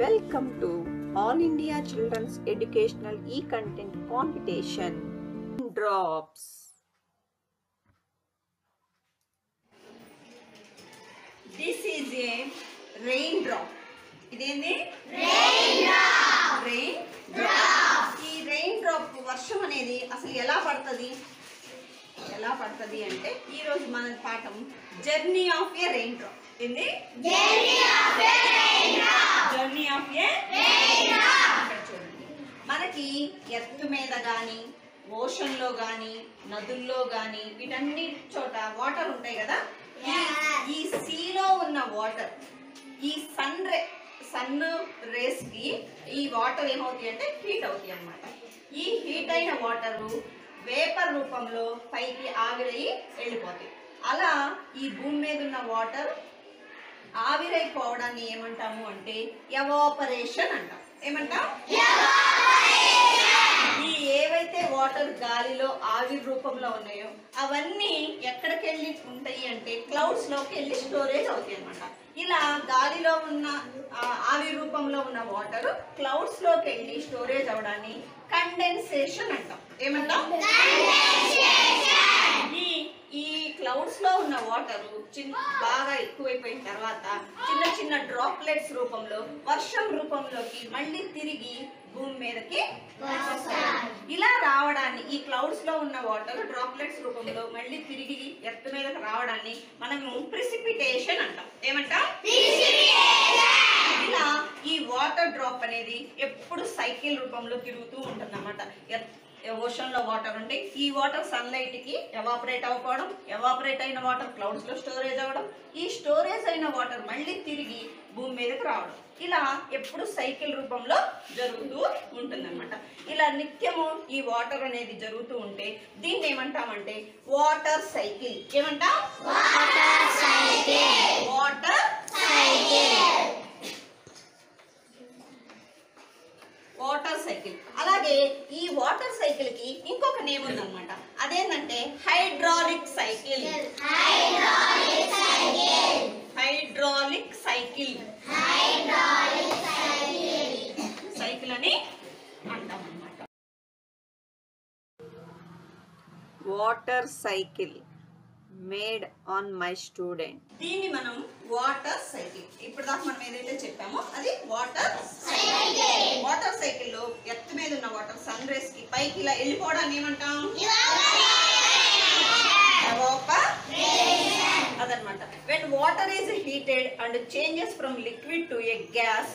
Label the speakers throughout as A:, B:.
A: Welcome to All India Children's Educational E-Content Competition. Drops. This is a raindrop. ఇదేంది raindrop. ఈ raindrop వర్షం అనేది అసలు ఎలా పడుతుంది అంటే ఈ రోజు మన పాఠం జర్నీ ఆఫ్ ఏ రెయిన్డ్రాప్. ఏంది జర్నీ ఆఫ్ ఏ రెయిన్డ్రాప్. చూడండి, మనకి ఎర్త్ మీద కానీ ఓషన్లో కానీ నదుల్లో కానీ వీటన్ని చోట వాటర్ ఉంటాయి కదా. ఈ సీలో ఉన్న వాటర్ ఈ సన్ రేస్ కి ఈ వాటర్ ఏమవుతాయి అంటే హీట్ అవుతాయి అన్నమాట. ఈ హీట్ అయిన వాటరు వేపర్ రూపంలో పైకి ఆవిరయి వెళ్ళిపోతాయి. అలా ఈ భూమి మీద ఉన్న వాటర్ ఆవిరైపోవడాన్ని ఏమంటాము అంటే ఎవాపరేషన్ అంటాం. ఏమంటాం? ఈ ఏవైతే వాటర్ గాలిలో ఆవిరి రూపంలో ఉన్నాయో అవన్నీ ఎక్కడికి వెళ్ళి ఉంటాయి అంటే క్లౌడ్స్ లోకి వెళ్ళి స్టోరేజ్ అవుతాయి అన్నమాట. ఇలా గాలిలో ఉన్న ఆవిరి రూపంలో ఉన్న వాటర్ క్లౌడ్స్ లోకి వెళ్ళి స్టోరేజ్ అవడాన్ని కండెన్సేషన్ అంటాం. ఏమంటాం? ఈ క్లౌడ్స్ లో ఉన్న వాటర్ బాగా ఎక్కువైపోయిన తర్వాత చిన్న చిన్న డ్రాప్లెట్స్ రూపంలో వర్షం రూపంలోకి మళ్ళీ తిరిగి భూమి మీదకి వస్తాయి. ఇలా రావడాన్ని ఈ క్లౌడ్స్ లో ఉన్న వాటర్ డ్రాప్లెట్స్ రూపంలో మళ్ళీ తిరిగి ఎర్త్ మీదకి రావడాన్ని మనము ప్రిసిపిటేషన్ అంటాం. ఏమంటాం? ఇలా ఈ వాటర్ డ్రాప్ అనేది ఎప్పుడు సైకిల్ రూపంలో తిరుగుతూ ఉంటుంది అన్నమాట. ఓషన్ లో వాటర్ ఉంటే ఈ వాటర్ సన్లైట్ కి ఎవాపరేట్ అవ్వడం, ఎవాపరేట్ అయిన వాటర్ క్లౌడ్స్ లో స్టోరేజ్ అవ్వడం, ఈ స్టోరేజ్ అయిన వాటర్ మళ్ళీ తిరిగి భూమి మీదకి రావడం, ఇలా ఎప్పుడు సైకిల్ రూపంలో జరుగుతూ ఉంటుందన్నమాట. ఇలా నిత్యము ఈ వాటర్ అనేది జరుగుతూ ఉంటే దీన్ని ఏమంటామంటే వాటర్ సైకిల్. ఏమంటాం? Water cycle. అలాగే ఈ వాటర్ సైకిల్ కి ఇంకొక నేమ్ ఉందన్నమాట. అదేంటంటే హైడ్రాలిక్ సైకిల్. సైకిల్ అని అంటాం అన్నమాట. Water cycle made on my student. దీన్ని మనం వాటర్ సైకిల్, ఇప్పుడు దాకా మనం ఏదైతే చెప్పామో అది వాటర్ సైకిల్ లో ఎర్త్ మీద ఉన్న వాటర్ సన్ రేస్ కి పైకి ఇలా వెళ్ళిపోవడాన్ని ఏమంటాం? అదనమాట. when water is heated and changes from liquid to a gas,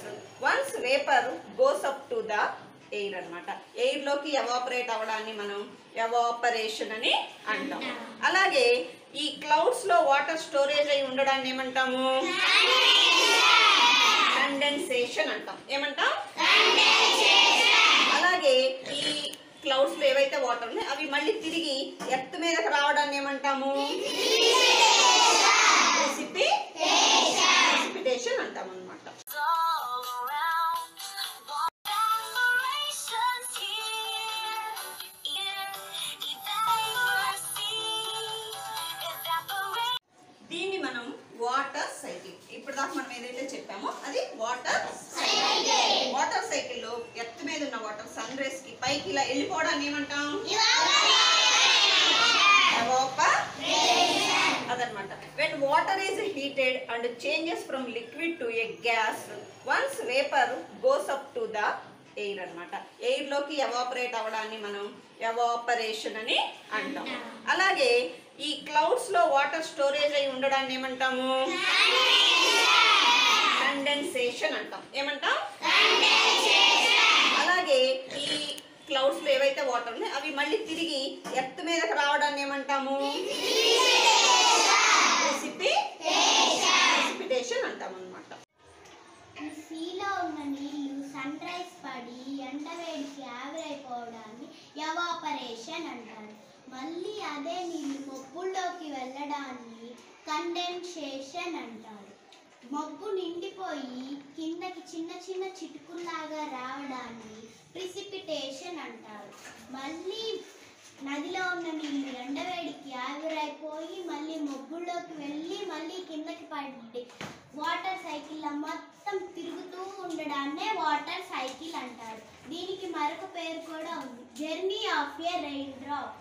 A: once vapor goes up to the air అన్నమాట. ఎయిర్ లోకి ఎవాపరేట్ అవ్వడాన్ని మనం ఎవాపరేషన్ అని అంటాం. అలాగే ఈ క్లౌడ్స్ లో వాటర్ స్టోరేజ్ అయి ఉండడాన్ని ఏమంటాము? కండెన్సేషన్ అంటాం. ఏమంటాం? అలాగే ఈ క్లౌడ్స్ లో ఏవైతే వాటర్ ఉన్నాయో అవి మళ్ళీ తిరిగి ఎర్త్ మీదకి రావడాన్ని ఏమంటాము? ప్రిసిపిటేషన్ అంటాం అన్నమాట. దీన్ని మనం వాటర్ సైకిల్, ఇప్పుడు దాకా మనం ఏదైతే చెప్పామో అది వాటర్ సైకిల్ లో ఎర్త్ మీద ఉన్న వాటర్ సన్ రేస్ కి పైకి ఇలా వెళ్ళిపోవడాన్ని ఏమంటాం? అదనమాట. when water is heated and changes from liquid to a gas, once vapor goes up to the air అన్నమాట. ఎయిర్ లోకి ఎవాపరేట్ అవ్వడాన్ని మనం ఎవాపరేషన్ అని అంటాం. అలాగే ఈ క్లౌడ్స్ లో వాటర్ స్టోరేజ్ అయి ఉండడాన్ని ఏమంటాము? కండెన్సేషన్ అంటాం. ఏమంటాం? అలాగే ఈ క్లౌడ్స్ లో ఏవైతే వాటర్ ఉన్నాయో అవి మళ్ళీ తిరిగి ఎర్త్ మీదకి రావడాన్ని ఏమంటాము? ప్రిసిపిటేషన్ అంటాం అన్నమాట.
B: సీలో ఉన్న నీళ్లు సన్ రైజ్ పడి ఎండవేడికి ఆవిరైపోవడాన్ని ఎవాపరేషన్ అంటారు. మళ్ళీ అదే నీళ్లు మబ్బుల్లోకి వెళ్ళడాన్ని కండెన్సేషన్ అంటారు. మబ్బు నిండిపోయి కిందకి చిన్న చిన్న చిటుకుల్లాగా రావడాన్ని ప్రిసిపిటేషన్ అంటారు. మళ్ళీ నదిలో ఉన్న నీళ్లు ఎండవేడికి ఆవిరైపోయి మళ్ళీ మబ్బుల్లోకి వెళ్ళి మళ్ళీ కిందకి పడి వాటర్ సైకిల్ మొత్తం తిరుగుతూ ఉండడాన్ని దాన్నే వాటర్ సైకిల్ అంటారు. దీనికి మరొక పేరు కూడా ఉంది, journey of A rain drop.